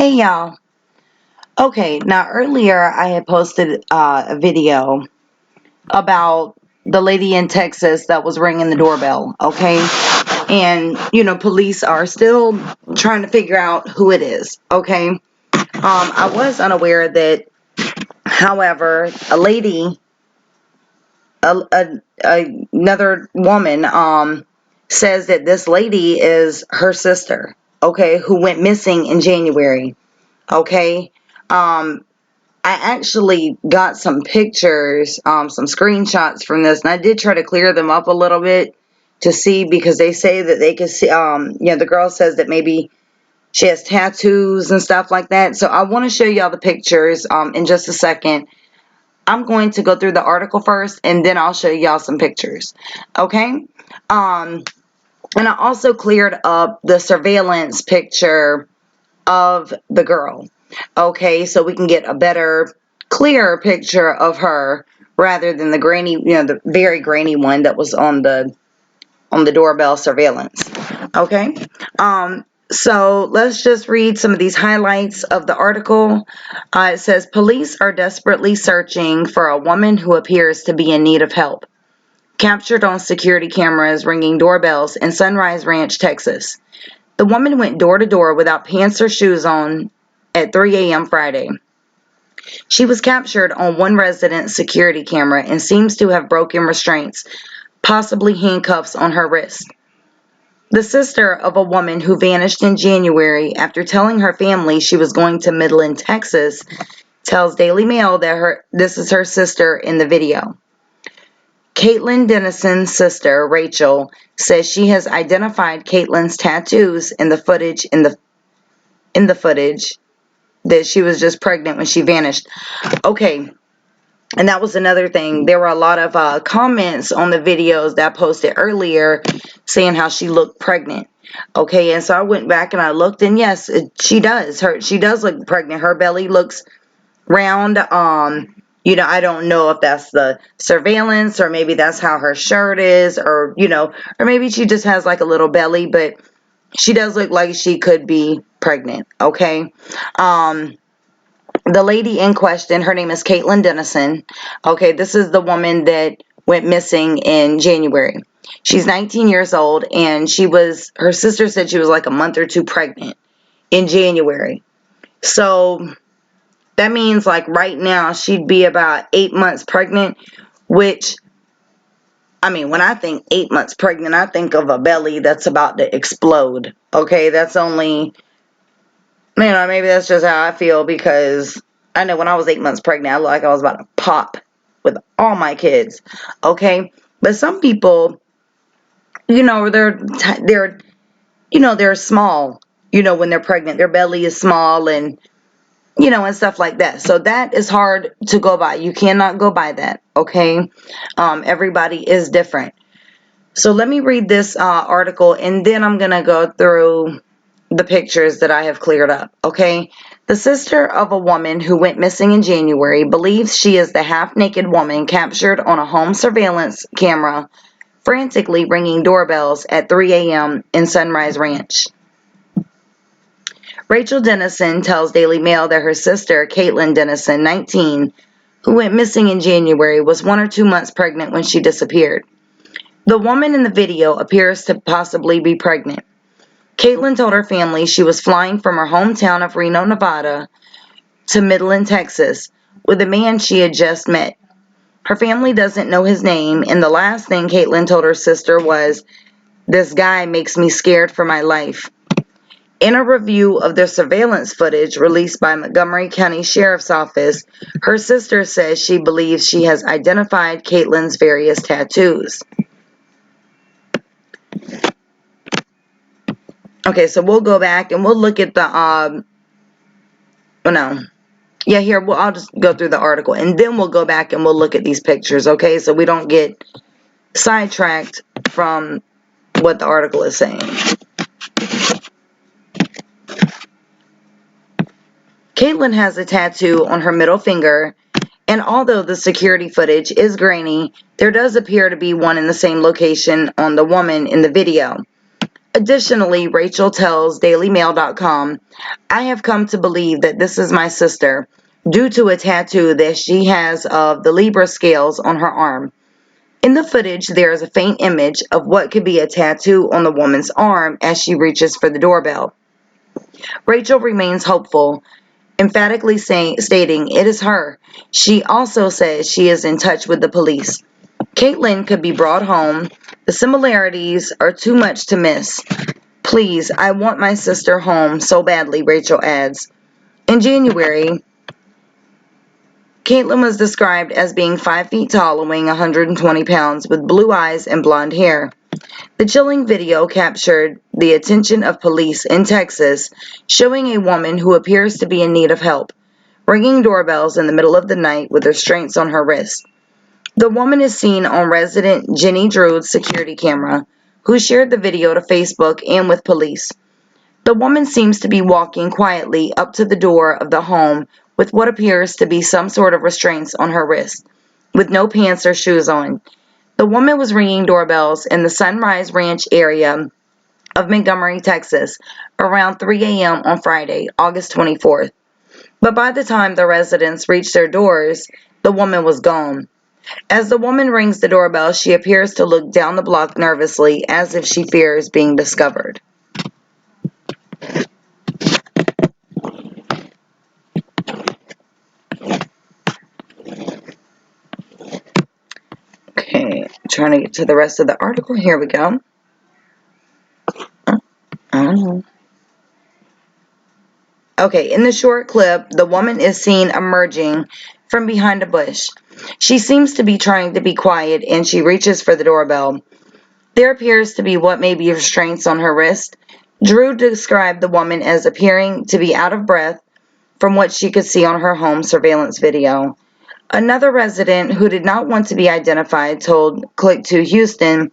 Hey y'all. Okay, now earlier I had posted a video about the lady in Texas that was ringing the doorbell, okay? And, police are still trying to figure out who it is, okay? I was unaware that, however, a lady, another woman, says that this lady is her sister, okay, who went missing in January, okay? Um, I actually got some pictures, some screenshots from this, and I did try to clear them up a little bit to see, because they say that they can see, the girl says that maybe she has tattoos and stuff like that. So I want to show y'all the pictures in just a second. I'm going to go through the article first, and then I'll show y'all some pictures. Okay? And I also cleared up the surveillance picture of the girl. Okay, so we can get a better, clearer picture of her rather than the grainy, the very grainy one that was on the doorbell surveillance. Okay, so let's just read some of these highlights of the article. It says police are desperately searching for a woman who appears to be in need of help. Captured on security cameras ringing doorbells in Sunrise Ranch, Texas. The woman went door to door without pants or shoes on at 3 a.m. Friday. She was captured on one resident's security camera and seems to have broken restraints, possibly handcuffs on her wrist. The sister of a woman who vanished in January after telling her family she was going to Midland, Texas, tells Daily Mail that this is her sister in the video. Caitlin Denison's sister, Rachel, says she has identified Caitlin's tattoos in the footage that she was just pregnant when she vanished. Okay, and that was another thing. There were a lot of comments on the videos that I posted earlier saying how she looked pregnant. Okay, and so I went back and I looked, and yes, she does. She does look pregnant. Her belly looks round. I don't know if that's the surveillance, or maybe that's how her shirt is, or maybe she just has like a little belly, but she does look like she could be pregnant. Okay. The lady in question, her name is Caitlin Denison. Okay, this is the woman that went missing in January. She's 19 years old, and her sister said she was like a month or two pregnant in January. So that means like right now she'd be about 8 months pregnant, which, I mean, when I think 8 months pregnant, I think of a belly that's about to explode. Okay, that's only, maybe that's just how I feel, because I know when I was 8 months pregnant, I looked like I was about to pop with all my kids. Okay, but some people, they're small. When they're pregnant, their belly is small, and and stuff like that. So that is hard to go by. You cannot go by that. Okay, everybody is different. So let me read this article, and then I'm gonna go through the pictures that I have cleared up. Okay, the sister of a woman who went missing in January believes she is the half-naked woman captured on a home surveillance camera frantically ringing doorbells at 3 a.m. in Sunrise Ranch. Rachel Denison tells Daily Mail that her sister, Caitlin Denison, 19, who went missing in January, was 1 or 2 months pregnant when she disappeared. The woman in the video appears to possibly be pregnant. Caitlin told her family she was flying from her hometown of Reno, Nevada, to Midland, Texas, with a man she had just met. Her family doesn't know his name, and the last thing Caitlin told her sister was, "This guy makes me scared for my life." In a review of the surveillance footage released by Montgomery County Sheriff's Office, her sister says she believes she has identified Caitlin's various tattoos. Okay, so we'll go back and we'll look at the, I'll just go through the article, and then we'll go back and we'll look at these pictures, okay? So we don't get sidetracked from what the article is saying. Caitlin has a tattoo on her middle finger, and although the security footage is grainy, there does appear to be one in the same location on the woman in the video. Additionally, Rachel tells DailyMail.com, "I have come to believe that this is my sister due to a tattoo that she has of the Libra scales on her arm. In the footage, there is a faint image of what could be a tattoo on the woman's arm as she reaches for the doorbell. Rachel remains hopeful, emphatically stating it is her. She also says she is in touch with the police. Caitlin could be brought home. The similarities are too much to miss. Please, I want my sister home so badly," Rachel adds. In January, Caitlin was described as being 5 feet tall and weighing 120 pounds with blue eyes and blonde hair. The chilling video captured the attention of police in Texas, showing a woman who appears to be in need of help, ringing doorbells in the middle of the night with restraints on her wrists. The woman is seen on resident Jenny Drude's security camera, who shared the video to Facebook and with police. The woman seems to be walking quietly up to the door of the home with what appears to be some sort of restraints on her wrist, with no pants or shoes on. The woman was ringing doorbells in the Sunrise Ranch area of Montgomery, Texas, around 3 a.m. on Friday, August 24th. But by the time the residents reached their doors, the woman was gone. As the woman rings the doorbell, she appears to look down the block nervously as if she fears being discovered. Okay, trying to get to the rest of the article. Here we go. Oh. Okay, in the short clip, the woman is seen emerging from behind a bush. She seems to be trying to be quiet and she reaches for the doorbell. There appears to be what may be restraints on her wrist. Drew described the woman as appearing to be out of breath from what she could see on her home surveillance video. Another resident who did not want to be identified told Click to Houston,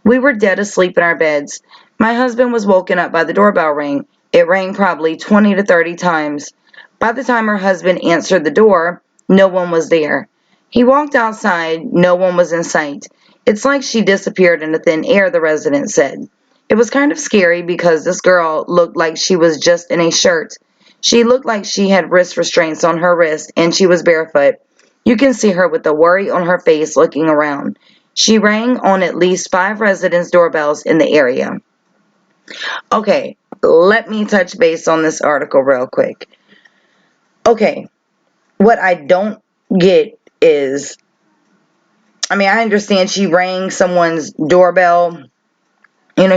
"We were dead asleep in our beds. My husband was woken up by the doorbell ring. It rang probably 20 to 30 times. By the time her husband answered the door, no one was there. He walked outside, no one was in sight. It's like she disappeared into thin air," the resident said. "It was kind of scary because this girl looked like she was just in a shirt. She looked like she had wrist restraints on her wrist and she was barefoot. You can see her with the worry on her face looking around. She rang on at least 5 residents' doorbells in the area." Okay, let me touch base on this article real quick. Okay, what I don't get is, I understand she rang someone's doorbell.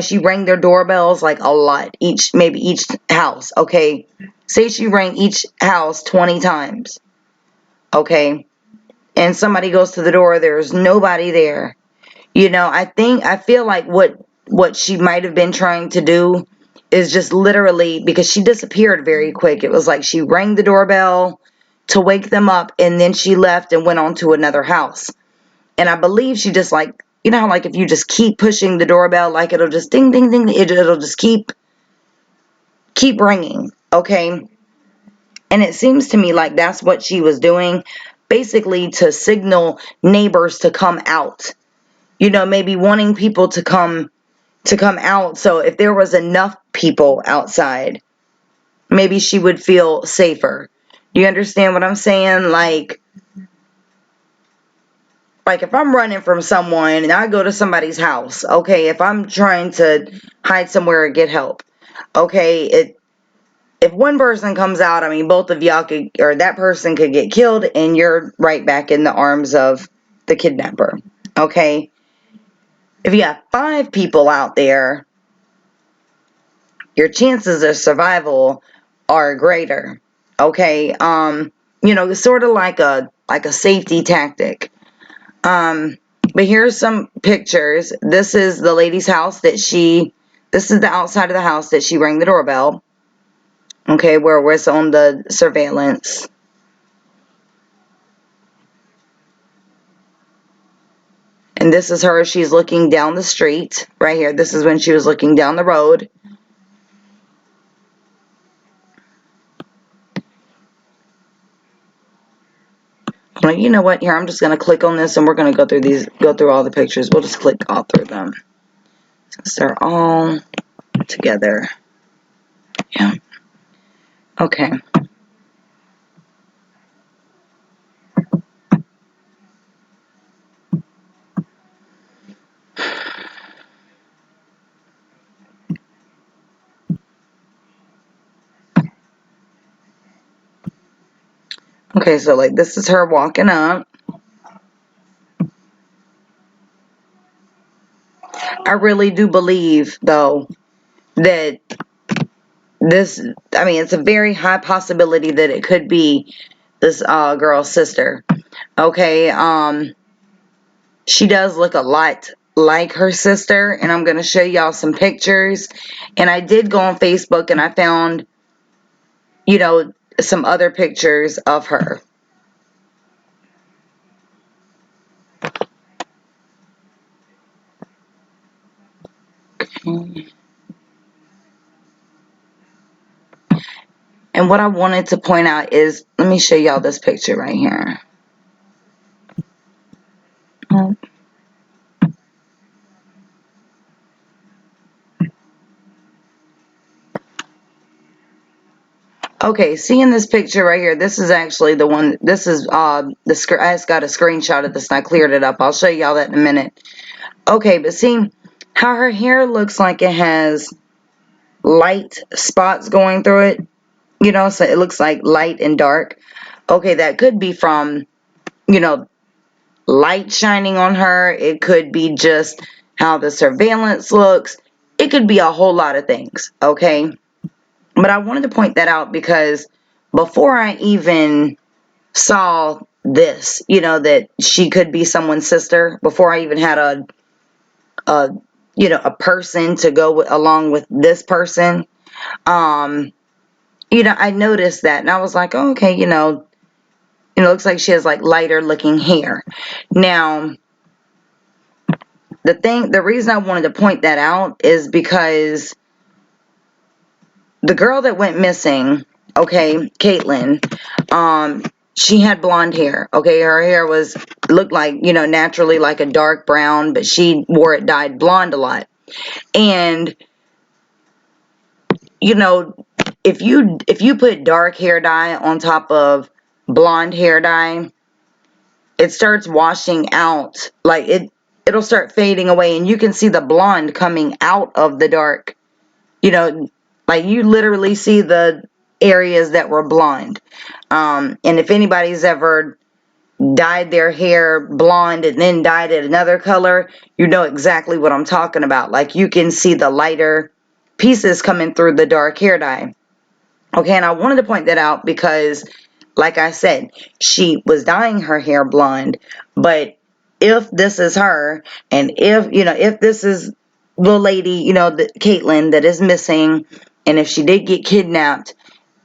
She rang their doorbells like a lot, maybe each house, okay? Say she rang each house 20 times, okay? And somebody goes to the door, there's nobody there. I feel like what she might have been trying to do is just literally, because she disappeared very quick. It was like she rang the doorbell to wake them up and then she left and went on to another house. And I believe she just how like if you just keep pushing the doorbell, like it'll just ding ding ding, it'll just keep ringing, okay? And it seems to me like that's what she was doing, basically to signal neighbors to come out. Maybe wanting people to come out, so if there was enough people outside, maybe she would feel safer. Do you understand what I'm saying? Like if I'm running from someone and I go to somebody's house, okay, if I'm trying to hide somewhere or get help, okay, if one person comes out, both of y'all could, or that person could get killed and you're right back in the arms of the kidnapper, okay? If you have 5 people out there, your chances of survival are greater, okay? It's sort of like a safety tactic. But here's some pictures. This is the lady's house this is the outside of the house that she rang the doorbell, okay, where it's on the surveillance. And this is her. She's looking down the street right here. This is when she was looking down the road. Well, you know what? Here, I'm just going to click on this and we're going to go through all the pictures. We'll just click all through them. Since they're all together. Yeah. Okay. Okay, so like this is her walking up. I really do believe though that this, I mean, it's a very high possibility that it could be this girl's sister. Okay, she does look a lot like her sister, and I'm going to show y'all some pictures. And I did go on Facebook and I found, you know, some other pictures of her. And what I wanted to point out is, let me show y'all this picture right here. Okay, seeing this picture right here, this is actually the one, this is, I just got a screenshot of this and I cleared it up. I'll show y'all that in a minute. Okay, but see how her hair looks like it has light spots going through it? You know, so it looks like light and dark. Okay, that could be from, you know, light shining on her. It could be just how the surveillance looks. It could be a whole lot of things, okay? But I wanted to point that out because before I even saw this, you know, that she could be someone's sister, before I even had a you know, a person to go along with this person, you know, I noticed that and I was like, oh, okay, you know, it looks like she has like lighter looking hair. Now, the reason I wanted to point that out is because the girl that went missing, okay, Caitlin, she had blonde hair, okay, her hair looked like, you know, naturally like a dark brown, but she wore it dyed blonde a lot. And, you know, if you put dark hair dye on top of blonde hair dye, it starts washing out, like it'll start fading away and you can see the blonde coming out of the dark, you know, like you literally see the areas that were blonde. And if anybody's ever dyed their hair blonde and then dyed it another color, you know exactly what I'm talking about. Like you can see the lighter pieces coming through the dark hair dye. Okay, and I wanted to point that out because, like I said, she was dyeing her hair blonde, but if this is her, and if, you know, if this is the lady, you know, the Caitlin that is missing, and if she did get kidnapped,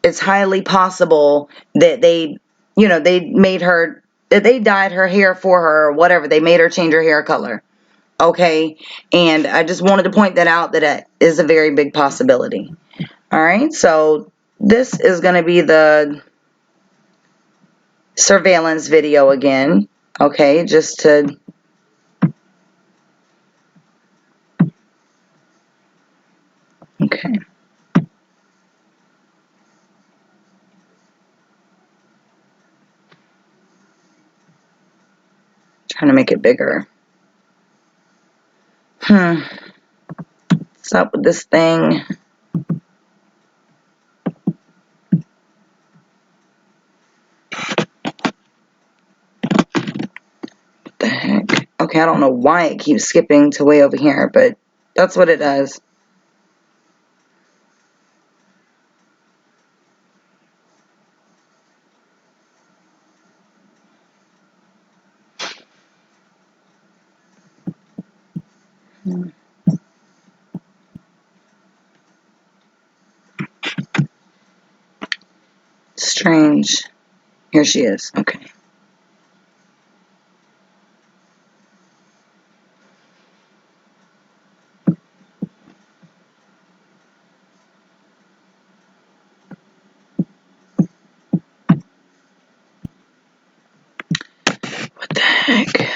it's highly possible that they, you know, they made her, that they dyed her hair for her or whatever. They made her change her hair color. Okay, and I just wanted to point that out, that it is a very big possibility. All right, so this is going to be the surveillance video again. Okay, just to, okay, trying to make it bigger. What's up with this thing? What the heck? Okay, I don't know why it keeps skipping to way over here, but that's what it does. Strange. Here she is. Okay. What the heck?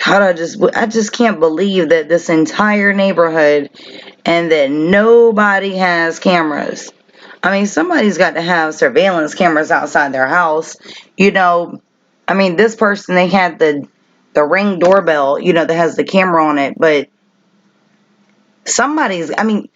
I just can't believe that this entire neighborhood and that nobody has cameras. I mean, somebody's got to have surveillance cameras outside their house. You know, I mean, this person, they had the Ring doorbell, you know, that has the camera on it, but I mean,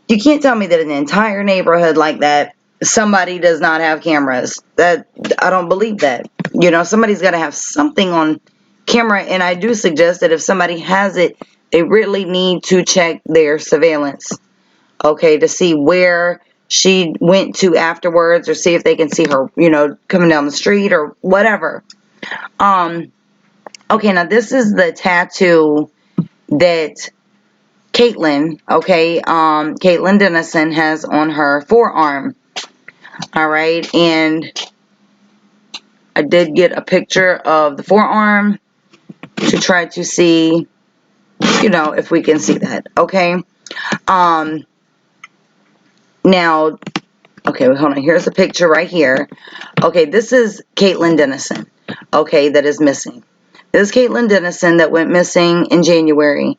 you can't tell me that an entire neighborhood like that, somebody does not have cameras. I don't believe that. You know, somebody's got to have something on camera, and I do suggest that if somebody has it, they really need to check their surveillance, okay, to see where she went to afterwards, or see if they can see her, you know, coming down the street or whatever. Okay, now this is the tattoo that Caitlin, okay, Caitlin Denison has on her forearm. All right, and I did get a picture of the forearm to try to see, you know, if we can see that. Okay. Now, okay, hold on. Here's a picture right here. Okay, this is Caitlin Denison. Okay, that is missing. This is Caitlin Denison that went missing in January.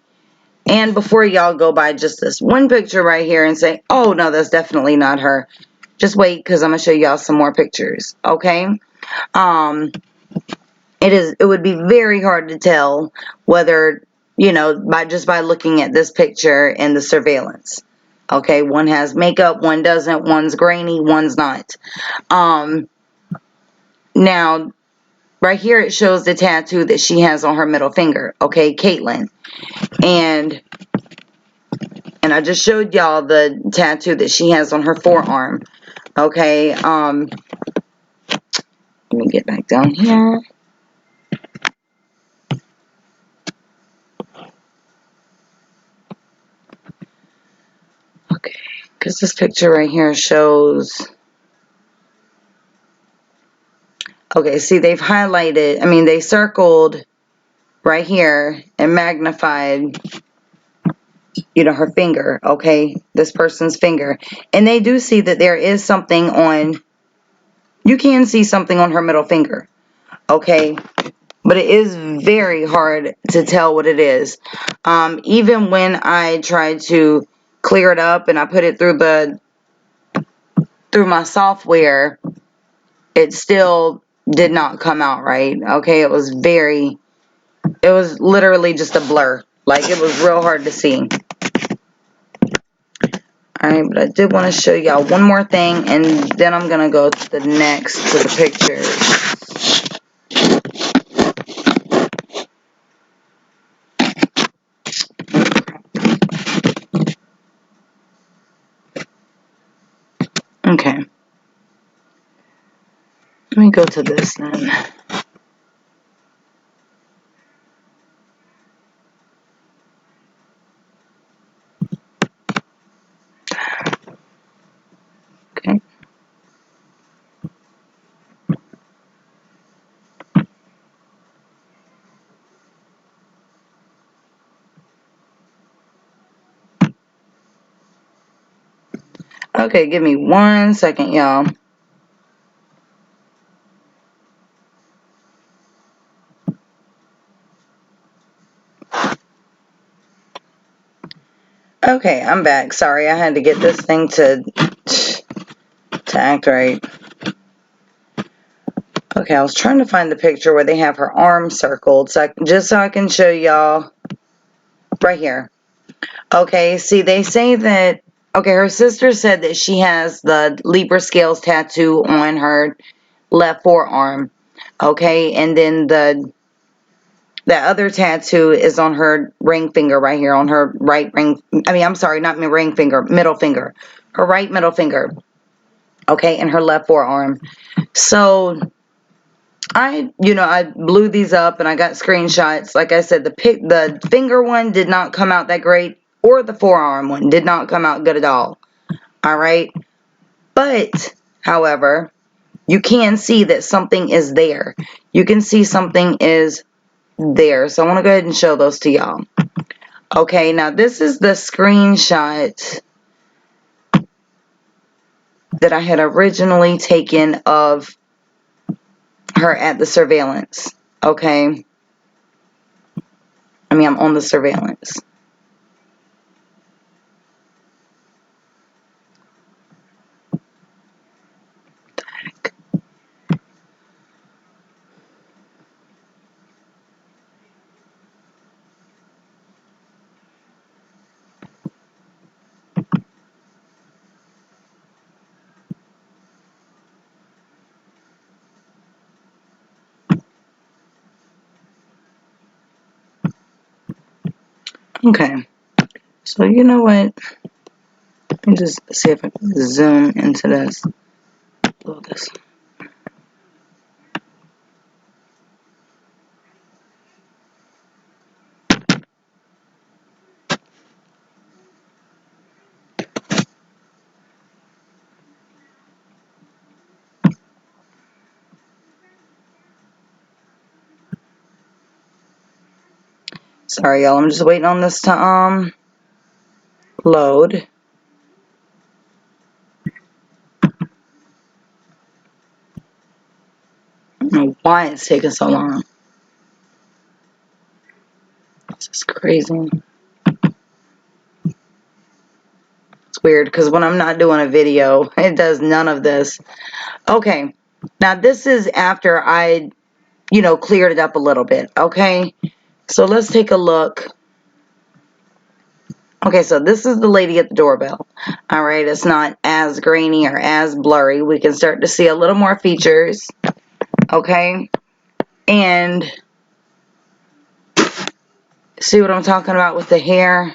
And before y'all go by just this one picture right here and say, oh, no, that's definitely not her. Just wait, because I'm going to show y'all some more pictures. Okay. It would be very hard to tell whether, you know, by looking at this picture and the surveillance. Okay, one has makeup, one doesn't, one's grainy, one's not. Now, right here it shows the tattoo that she has on her middle finger. Okay, Caitlin. And I just showed y'all the tattoo that she has on her forearm. Okay, let me get back down here. Okay, because this picture right here shows... Okay, see, they've highlighted, I mean, they circled right here and magnified, you know, her finger, okay, this person's finger. And they do see that there is something on, you can see something on her middle finger, okay, but it is very hard to tell what it is. Even when I tried to clear it up and I put it through my software, it still did not come out right, okay. It was literally just a blur. Like, it was real hard to see. Alright, but I did want to show y'all one more thing, and then I'm going to go to the pictures. Okay. Let me go to this then. Okay. Okay, give me 1 second, y'all. Okay, I'm back. Sorry, I had to get this thing to act right. Okay, I was trying to find the picture where they have her arm circled, just so I can show y'all right here. Okay, see, they say that, okay, her sister said that she has the Libra scales tattoo on her left forearm. Okay, and then the other tattoo is on her ring finger right here, on her right ring. I mean, I'm sorry, not my ring finger, middle finger. Her right middle finger. Okay, and her left forearm. So I blew these up and I got screenshots. Like I said, the finger one did not come out that great, or the forearm one did not come out good at all. All right, but however, you can see that something is there. You can see something is there. So I want to go ahead and show those to y'all. Okay, now this is the screenshot that I had originally taken of her at the surveillance. Okay. I mean, I'm on the surveillance. Okay, so you know what? Let me just see if I can zoom into this. Blow this. Sorry, y'all. I'm just waiting on this to load. I don't know why it's taking so long. This is crazy. It's weird because when I'm not doing a video, it does none of this. Okay, now this is after I, cleared it up a little bit. Okay, so let's take a look. Okay, so this is the lady at the doorbell. All right, it's not as grainy or as blurry. We can start to see a little more features. Okay, and see what I'm talking about with the hair?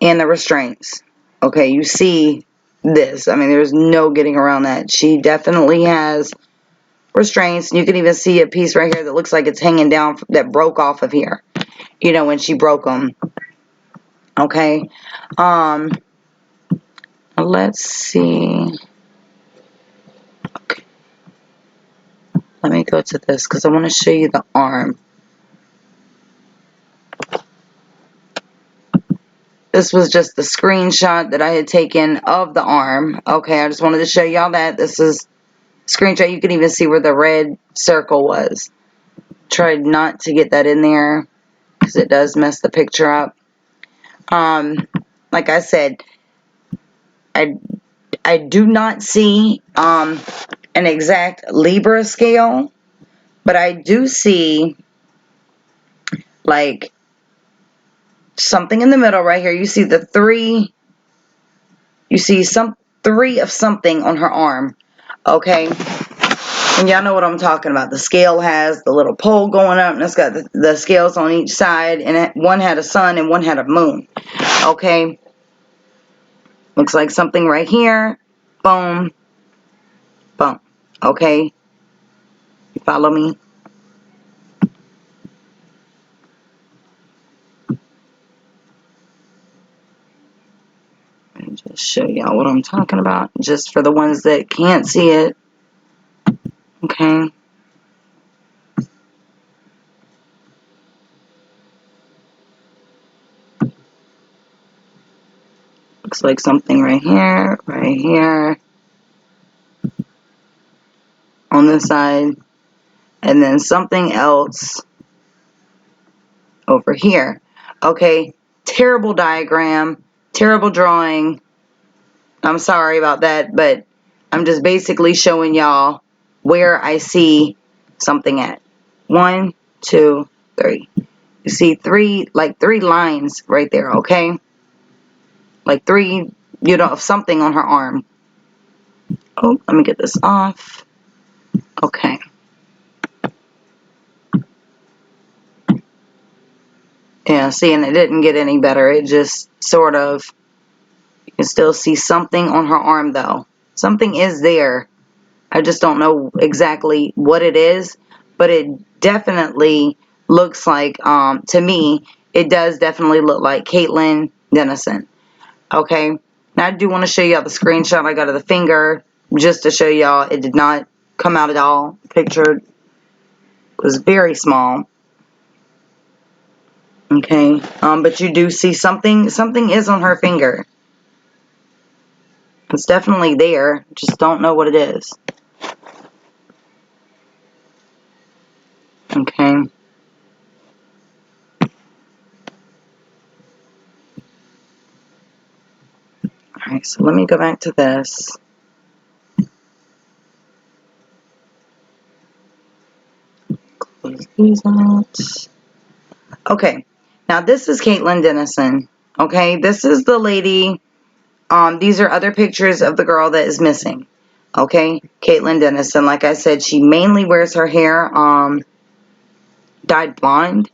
And the restraints. Okay, you see this. I mean, there's no getting around that. She definitely has restraints. You can even see a piece right here that looks like it's hanging down that broke off of here. When she broke them. Okay. Let's see. Okay. Let me go to this because I want to show you the arm. This was just the screenshot that I had taken of the arm. Okay, I just wanted to show y'all that. This is screenshot. You can even see where the red circle was. Tried not to get that in there because it does mess the picture up. Like I said, I do not see an exact Libra scale, but I do see like something in the middle right here. You see the three. You see three of something on her arm. Okay. And y'all know what I'm talking about. The scale has the little pole going up, and it's got the scales on each side, and one had a sun and one had a moon. Okay. Looks like something right here. Boom. Boom. Okay. You follow me? Let me just show y'all what I'm talking about, just for the ones that can't see it. Okay. Looks like something right here, on this side, and then something else over here. Okay, terrible diagram, terrible drawing. I'm sorry about that, but I'm just basically showing y'all where I see something at. 1, 2, 3. You see three lines right there, okay? Like three, of something on her arm. Oh, let me get this off. Okay. Yeah, see, and it didn't get any better. It just sort of, you can still see something on her arm though. Something is there. I just don't know exactly what it is, but it definitely looks like, to me, it does definitely look like Caitlin Denison. Okay. Now I do want to show y'all the screenshot I got of the finger, just to show y'all it did not come out at all. The picture was very small. Okay. But you do see something is on her finger. It's definitely there. Just don't know what it is. Okay. Alright, so let me go back to this. Close these out. Okay. Now this is Caitlin Denison. Okay, this is the lady. These are other pictures of the girl that is missing. Okay, Caitlin Denison. Like I said, she mainly wears her hair dyed blonde.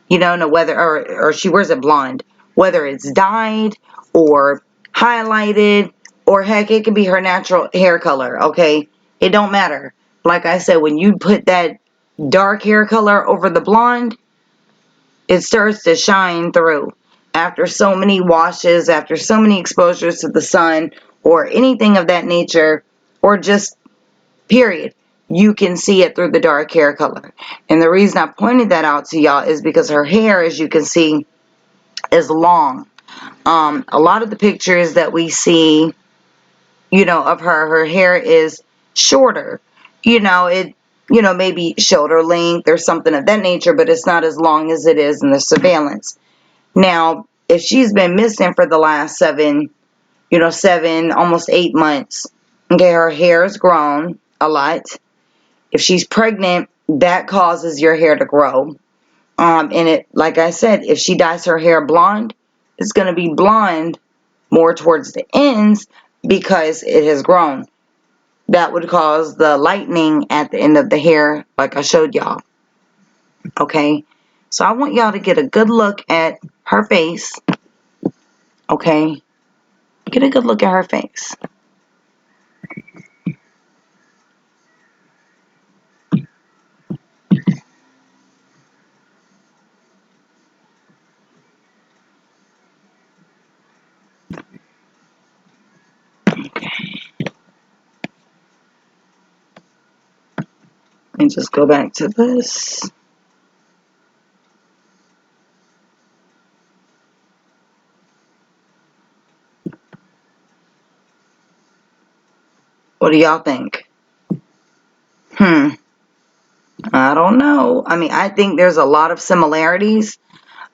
You know, no whether or she wears it blonde, whether it's dyed or highlighted, or heck, it could be her natural hair color. Okay, it don't matter. Like I said, when you put that dark hair color over the blonde, it starts to shine through. After so many washes, after so many exposures to the sun, or anything of that nature, or just period, you can see it through the dark hair color. And the reason I pointed that out to y'all is because her hair, as you can see, is long. A lot of the pictures that we see, you know, of her hair is shorter. Maybe shoulder length or something of that nature, but it's not as long as it is in the surveillance. Now, if she's been missing for the last 7, almost 8 months, okay, her hair has grown a lot. If she's pregnant, that causes your hair to grow. And it, like I said, if she dyes her hair blonde, it's going to be blonde more towards the ends because it has grown. That would cause the lightening at the end of the hair, like I showed y'all. Okay, so I want y'all to get a good look at her face. Okay, get a good look at her face. And just go back to this. What do y'all think? I don't know. I mean, I think there's a lot of similarities.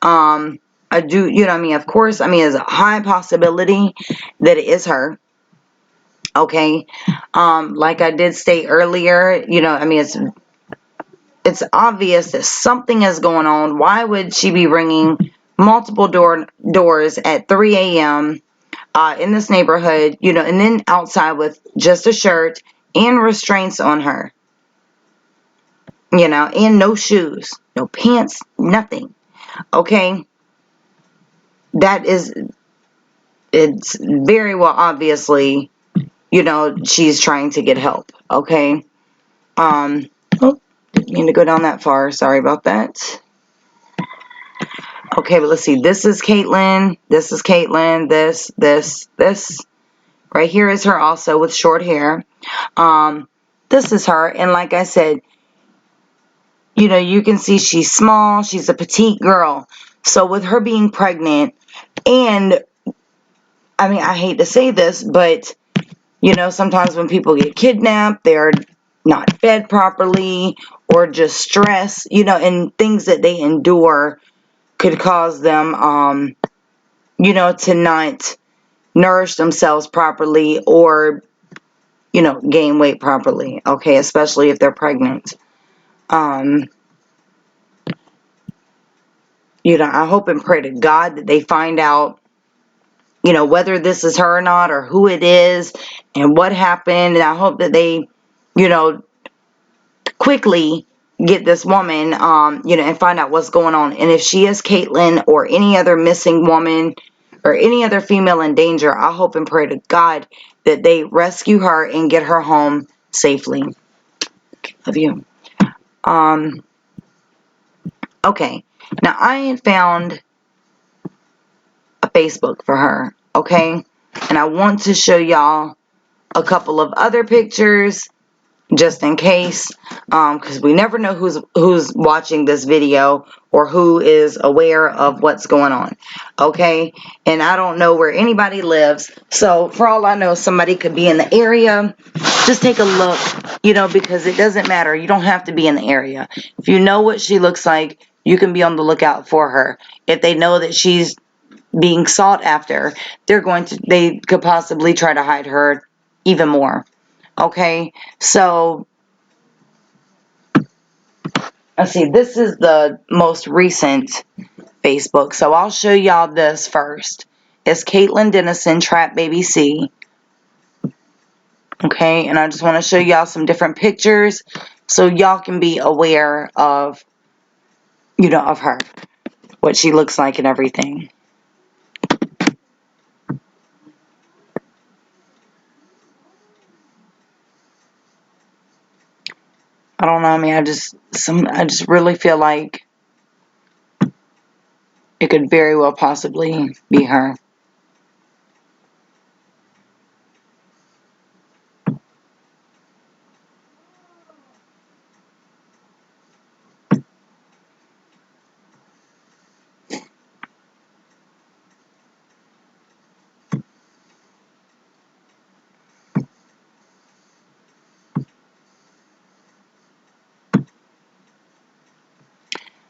I do, of course, there's a high possibility that it is her. Okay. Like I did state earlier, it's obvious that something is going on. Why would she be ringing multiple doors at 3 a.m. In this neighborhood, and then outside with just a shirt and restraints on her, and no shoes, no pants, nothing. Okay. It's very well obviously, she's trying to get help. Okay. Oh, didn't mean to go down that far. Sorry about that. Okay, but let's see. This is Caitlin. This is Caitlin. This. Right here is her also with short hair. This is her. And like I said, you can see she's small. She's a petite girl. So with her being pregnant, and I hate to say this, but sometimes when people get kidnapped, they're not fed properly or just stress, and things that they endure could cause them, to not nourish themselves properly or, gain weight properly. Okay, especially if they're pregnant. I hope and pray to God that they find out, whether this is her or not, or who it is and what happened. And I hope that they, quickly get this woman, and find out what's going on. And if she is Caitlin or any other missing woman or any other female in danger, I hope and pray to God that they rescue her and get her home safely. Love you. Okay. Now I had found a Facebook for her. Okay. And I want to show y'all a couple of other pictures just in case, because we never know who's watching this video or who is aware of what's going on. Okay, and I don't know where anybody lives, so for all I know, somebody could be in the area. Just take a look because it doesn't matter. You don't have to be in the area. If you know what she looks like, you can be on the lookout for her. If they know that she's being sought after, they could possibly try to hide her even more. Okay, so let's see. This is the most recent Facebook, so I'll show y'all this first. It's Caitlin Denison, Trap Baby C. Okay, and I just want to show y'all some different pictures so y'all can be aware of, of her, what she looks like and everything. I don't know, I mean, I just really feel like it could very well possibly be her.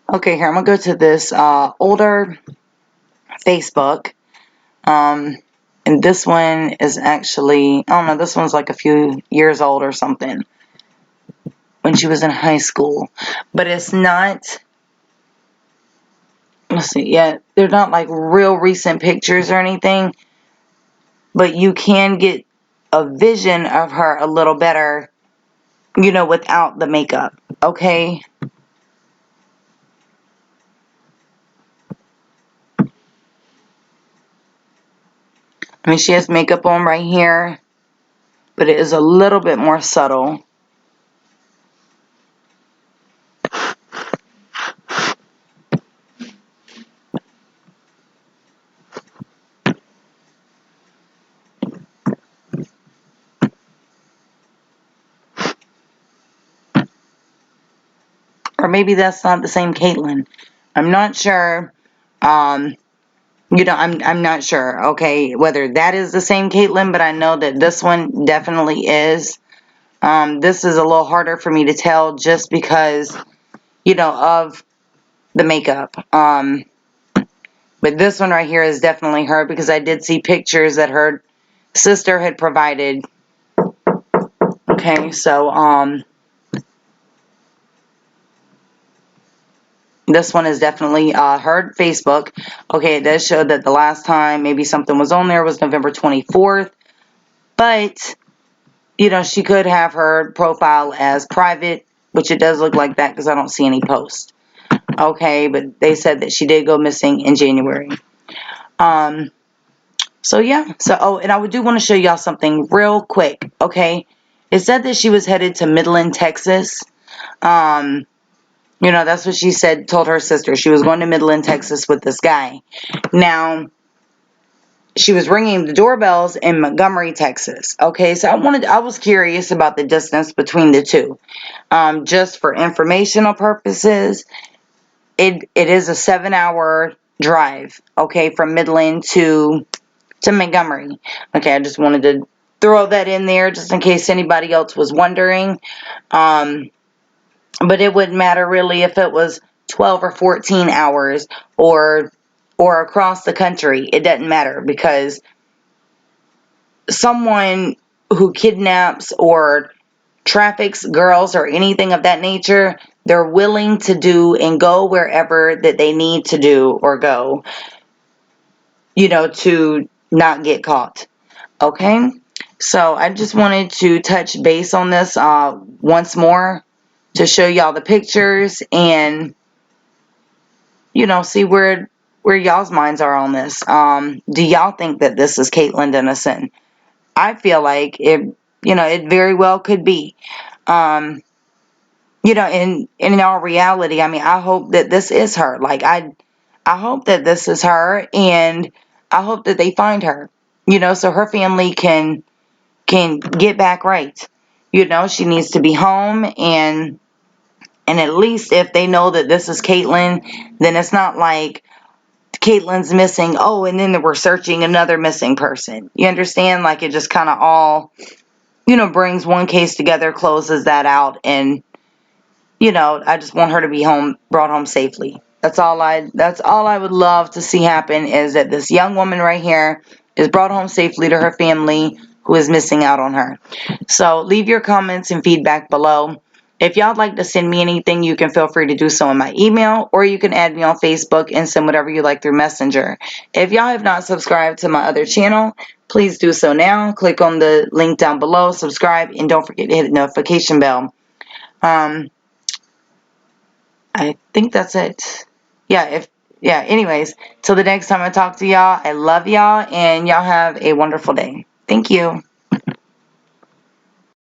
Okay, here, I'm going to go to this older Facebook. And this one is actually, I don't know, this one's like a few years old or something, when she was in high school. But it's not, let's see, yeah, they're not like real recent pictures or anything. But you can get a vision of her a little better, without the makeup. Okay? I mean, she has makeup on right here, but it is a little bit more subtle. Or maybe that's not the same Caitlin. I'm not sure. I'm not sure, okay, whether that is the same Caitlin, but I know that this one definitely is. This is a little harder for me to tell just because, of the makeup. But this one right here is definitely her because I did see pictures that her sister had provided. Okay, so, this one is definitely her Facebook. Okay, it does show that the last time maybe something was on there was November 24th. But, she could have her profile as private, which it does look like that because I don't see any posts. Okay, but they said that she did go missing in January. So yeah. So, oh, and I do want to show y'all something real quick. Okay, it said that she was headed to Midland, Texas. That's what she said, told her sister. She was going to Midland, Texas with this guy. Now, she was ringing the doorbells in Montgomery, Texas. Okay, so I was curious about the distance between the two. Just for informational purposes, it is a 7-hour drive, okay, from Midland to Montgomery. Okay, I just wanted to throw that in there just in case anybody else was wondering. But it wouldn't matter really if it was 12 or 14 hours or across the country. It doesn't matter because someone who kidnaps or traffics girls or anything of that nature, they're willing to do and go wherever that they need to do or go, to not get caught. Okay? So I just wanted to touch base on this once more to show y'all the pictures and, see where y'all's minds are on this. Do y'all think that this is Caitlin Denison? I feel like it very well could be. In all reality, I mean, I hope that this is her. Like, I hope that this is her, and I hope that they find her, so her family can get back right. She needs to be home, and at least if they know that this is Caitlin, then it's not like Caitlin's missing, oh, and then we're searching another missing person. You understand? Like, it just kind of all brings one case together, closes that out, and I just want her to be brought home safely. That's all I would love to see happen, is that this young woman right here is brought home safely to her family who is missing out on her. So leave your comments and feedback below. If y'all would like to send me anything, you can feel free to do so in my email, or you can add me on Facebook and send whatever you like through Messenger. If y'all have not subscribed to my other channel, please do so now. Click on the link down below, subscribe, and don't forget to hit the notification bell. I think that's it. Anyways, till the next time I talk to y'all, I love y'all, and y'all have a wonderful day. Thank you.